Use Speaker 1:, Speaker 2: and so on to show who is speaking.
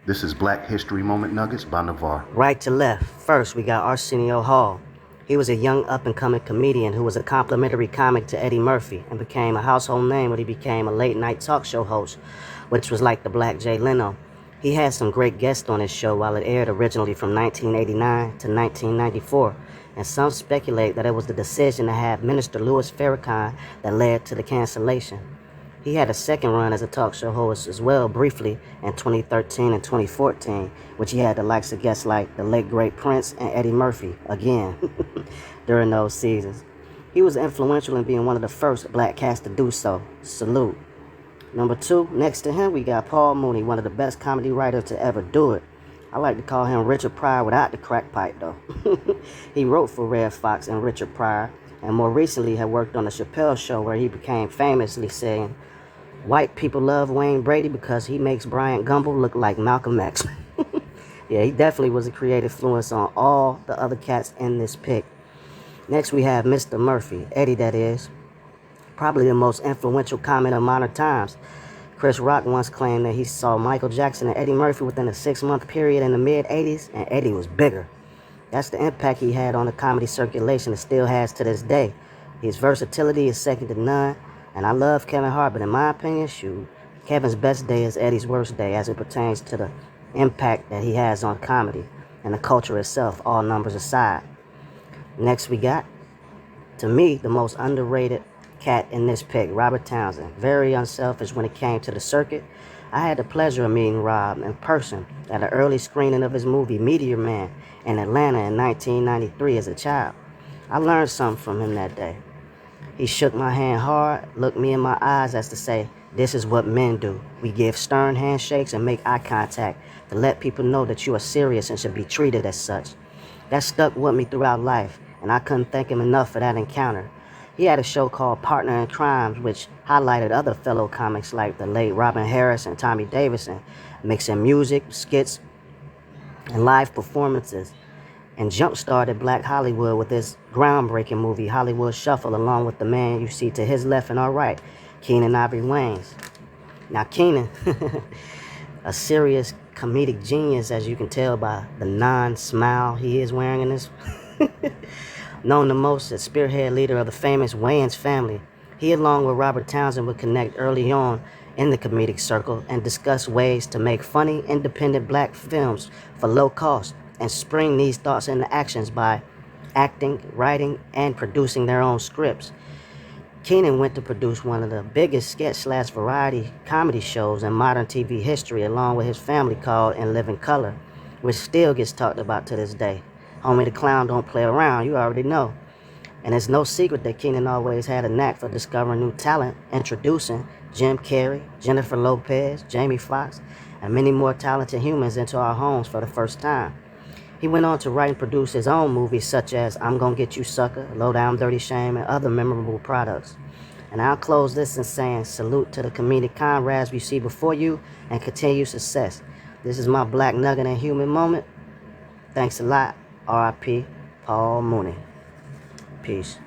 Speaker 1: This is Black History Moment Nuggets by Navar.
Speaker 2: Right to left. First, we got Arsenio Hall. He was a young up-and-coming comedian who was a complimentary comic to Eddie Murphy and became a household name when he became a late-night talk show host, which was like the Black Jay Leno. He had some great guests on his show while it aired originally from 1989 to 1994, and some speculate that it was the decision to have Minister Louis Farrakhan that led to the cancellation. He had a second run as a talk show host as well, briefly in 2013 and 2014, which he had the likes of guests like the late great Prince and Eddie Murphy again during those seasons. He was influential in being one of the first black cats to do so. Salute. Number two, next to him, we got Paul Mooney, one of the best comedy writers to ever do it. I like to call him Richard Pryor without the crack pipe, though. He wrote for Redd Foxx and Richard Pryor, and more recently had worked on The Chappelle Show, where he became famously saying, "White people love Wayne Brady because he makes Bryant Gumbel look like Malcolm X." Yeah, he definitely was a creative influence on all the other cats in this pick. Next, we have Mr. Murphy, Eddie that is. Probably the most influential comic of modern times. Chris Rock once claimed that he saw Michael Jackson and Eddie Murphy within a 6-month period in the mid-'80s, and Eddie was bigger. That's the impact he had on the comedy circulation and still has to this day. His versatility is second to none, and I love Kevin Hart, but in my opinion, shoot, Kevin's best day is Eddie's worst day as it pertains to the impact that he has on comedy and the culture itself, all numbers aside. Next we got, to me, the most underrated cat in this pick, Robert Townsend. Very unselfish when it came to the circuit. I had the pleasure of meeting Rob in person at an early screening of his movie Meteor Man in Atlanta in 1993 as a child. I learned something from him that day. He shook my hand hard, looked me in my eyes as to say, "This is what men do. We give stern handshakes and make eye contact to let people know that you are serious and should be treated as such." That stuck with me throughout life, and I couldn't thank him enough for that encounter. He had a show called Partner in Crimes, which highlighted other fellow comics like the late Robin Harris and Tommy Davidson, mixing music, skits, and live performances, and jump-started Black Hollywood with his groundbreaking movie Hollywood Shuffle, along with the man you see to his left and our right, Keenen Ivory Wayans. Now Keenen, a serious comedic genius, as you can tell by the non-smile he is wearing in this. Known the most as spearhead leader of the famous Wayans family, he along with Robert Townsend would connect early on in the comedic circle and discuss ways to make funny, independent black films for low cost and spring these thoughts into actions by acting, writing, and producing their own scripts. Keenen went to produce one of the biggest sketch/variety comedy shows in modern TV history along with his family called In Living Color, which still gets talked about to this day. Homie the Clown don't play around, you already know. And it's no secret that Keenen always had a knack for discovering new talent, introducing Jim Carrey, Jennifer Lopez, Jamie Foxx, and many more talented humans into our homes for the first time. He went on to write and produce his own movies such as I'm Gonna Get You Sucker, Low Down Dirty Shame, and other memorable products. And I'll close this in saying salute to the comedic comrades we see before you and continued success. This is my Black Nugget and Human Moment. Thanks a lot. R.I.P. Paul Mooney. Peace.